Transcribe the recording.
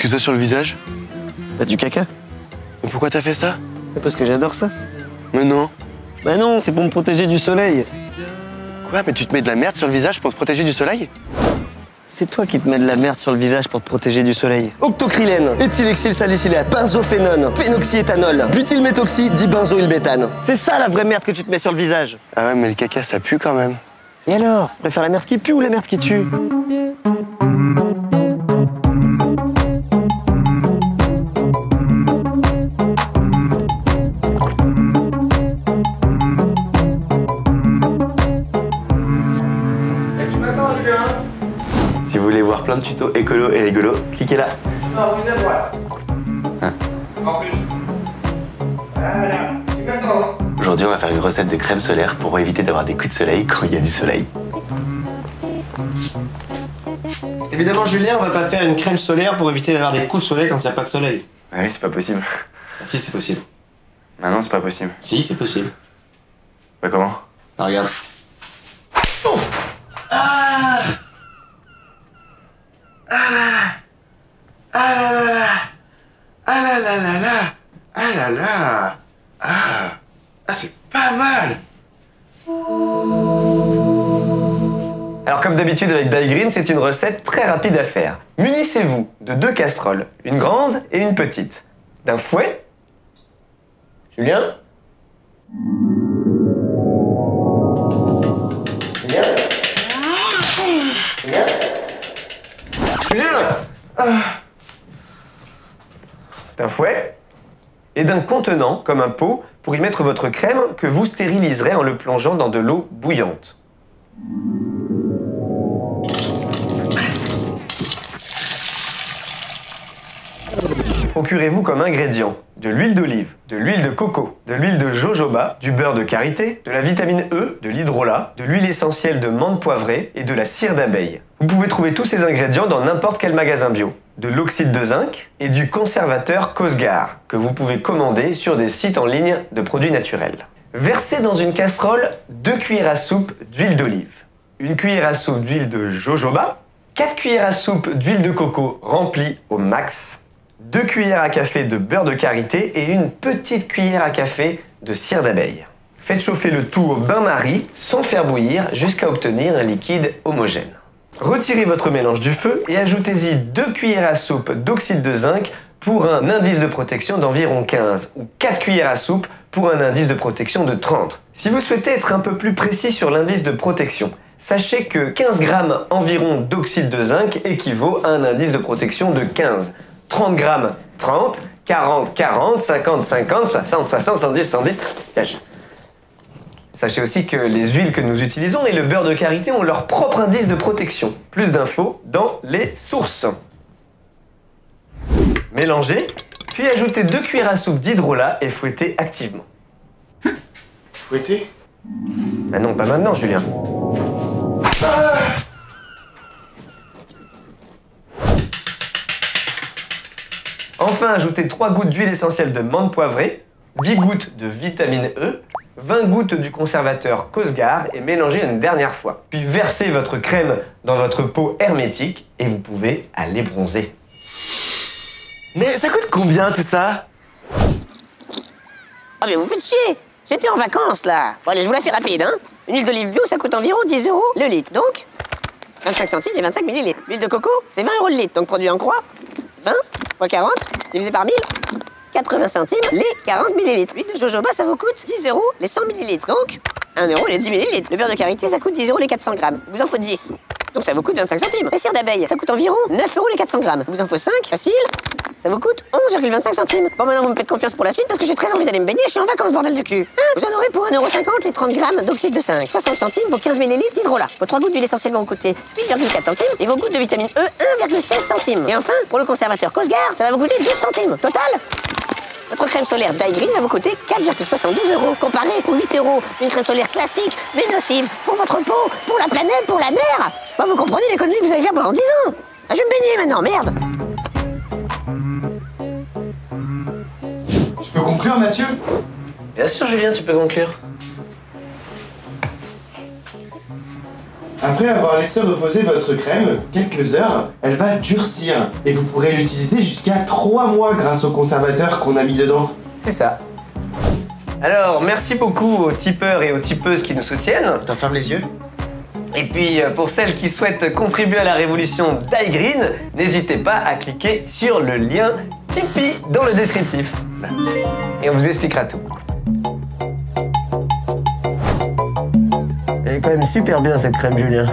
Qu'est-ce que t'as sur le visage? Bah du caca. Mais pourquoi t'as fait ça? Parce que j'adore ça. Mais non. Bah non, c'est pour me protéger du soleil. Quoi? Mais tu te mets de la merde sur le visage pour te protéger du soleil? C'est toi qui te mets de la merde sur le visage pour te protéger du soleil. Octocrylène, éthylexylsalicylate, benzophénone, phénoxyéthanol, butylméthoxy, dibenzoylméthane. C'est ça la vraie merde que tu te mets sur le visage. Ah ouais, mais le caca, ça pue quand même. Et alors? Tu préfères la merde qui pue ou la merde qui tue? Si vous voulez voir plein de tutos écolo et rigolo, cliquez là. Non, plus à droite. Hein? Encore plus. Voilà. Et maintenant. Aujourd'hui, on va faire une recette de crème solaire pour éviter d'avoir des coups de soleil quand il y a du soleil. Évidemment, Julien, on va pas faire une crème solaire pour éviter d'avoir des coups de soleil quand il n'y a pas de soleil. Ouais, c'est pas possible. Si, c'est possible. Ah non, c'est pas possible. Si, c'est possible. Bah comment? Ah, regarde. C'est pas mal. Alors comme d'habitude avec Daigreen, c'est une recette très rapide à faire. Munissez-vous de 2 casseroles, une grande et une petite, d'un fouet. Julien? Julien? Julien? Julien? D'un fouet et d'un contenant, comme un pot, pour y mettre votre crème que vous stériliserez en le plongeant dans de l'eau bouillante. Procurez-vous comme ingrédients de l'huile d'olive, de l'huile de coco, de l'huile de jojoba, du beurre de karité, de la vitamine E, de l'hydrolat, de l'huile essentielle de menthe poivrée et de la cire d'abeille. Vous pouvez trouver tous ces ingrédients dans n'importe quel magasin bio. De l'oxyde de zinc et du conservateur Cosgar, que vous pouvez commander sur des sites en ligne de produits naturels. Versez dans une casserole 2 cuillères à soupe d'huile d'olive, 1 cuillère à soupe d'huile de jojoba, 4 cuillères à soupe d'huile de coco remplie au max, 2 cuillères à café de beurre de karité et une petite cuillère à café de cire d'abeille. Faites chauffer le tout au bain-marie sans faire bouillir jusqu'à obtenir un liquide homogène. Retirez votre mélange du feu et ajoutez-y 2 cuillères à soupe d'oxyde de zinc pour un indice de protection d'environ 15 ou 4 cuillères à soupe pour un indice de protection de 30. Si vous souhaitez être un peu plus précis sur l'indice de protection, sachez que 15 grammes environ d'oxyde de zinc équivaut à un indice de protection de 15. 30 grammes, 30, 40, 40, 50, 50, 60, 60, 110, 110. Sachez aussi que les huiles que nous utilisons et le beurre de karité ont leur propre indice de protection. Plus d'infos dans les sources. Mélangez, puis ajoutez 2 cuillères à soupe d'hydrolat et fouettez activement. Fouetter? Ah non, pas maintenant, Julien. Enfin, ajoutez 3 gouttes d'huile essentielle de menthe poivrée, 10 gouttes de vitamine E, 20 gouttes du conservateur Cosgar et mélangez une dernière fois. Puis versez votre crème dans votre pot hermétique et vous pouvez aller bronzer. Mais ça coûte combien tout ça? Ah mais vous faites chier! J'étais en vacances là! Bon allez, je vous la fais rapide, hein! Une huile d'olive bio, ça coûte environ 10 € le litre. Donc, 25 centimes et 25 millilitres. L'huile de coco, c'est 20 € le litre. Donc produit en croix, 20 x 40, divisé par 1000, 80 centimes les 40 millilitres. L'huile de jojoba, ça vous coûte 10 € les 100 millilitres. Donc, 1 € les 10 millilitres. Le beurre de karité, ça coûte 10 € les 400 grammes. Vous en faut 10. Donc ça vous coûte 25 centimes. La cire d'abeille, ça coûte environ 9 € les 400 grammes. Vous en faut 5, facile. Ça vous coûte 11,25 centimes. Bon, maintenant, vous me faites confiance pour la suite parce que j'ai très envie d'aller me baigner. Je suis en vacances, bordel de cul. Vous en aurez pour 1,50 € les 30 grammes d'oxyde de zinc. 60 centimes pour 15 millilitres d'hydrolat. Vos 3 gouttes d'huile essentielle vont vous coûter 8,4 centimes. Et vos gouttes de vitamine E, 1,16 centimes. Et enfin, pour le conservateur Cosgar, ça va vous coûter 12 centimes. Total, votre crème solaire Daigreen va vous coûter 4,72 €. Comparé aux 8 € d'une crème solaire classique, mais nocive pour votre peau, pour la planète, pour la mer. Bah, vous comprenez l'économie que vous allez faire pendant 10 ans. Ah, je vais me baigner maintenant, merde. Je peux conclure, Mathieu? Bien sûr, Julien, tu peux conclure. Après avoir laissé reposer votre crème quelques heures, elle va durcir et vous pourrez l'utiliser jusqu'à 3 mois grâce au conservateur qu'on a mis dedans. C'est ça. Alors, merci beaucoup aux tipeurs et aux tipeuses qui nous soutiennent. T'en fermes les yeux? Et puis, pour celles qui souhaitent contribuer à la révolution d'iGreen, n'hésitez pas à cliquer sur le lien Tipeee dans le descriptif. Et on vous expliquera tout. Elle est quand même super bien cette crème, Julien.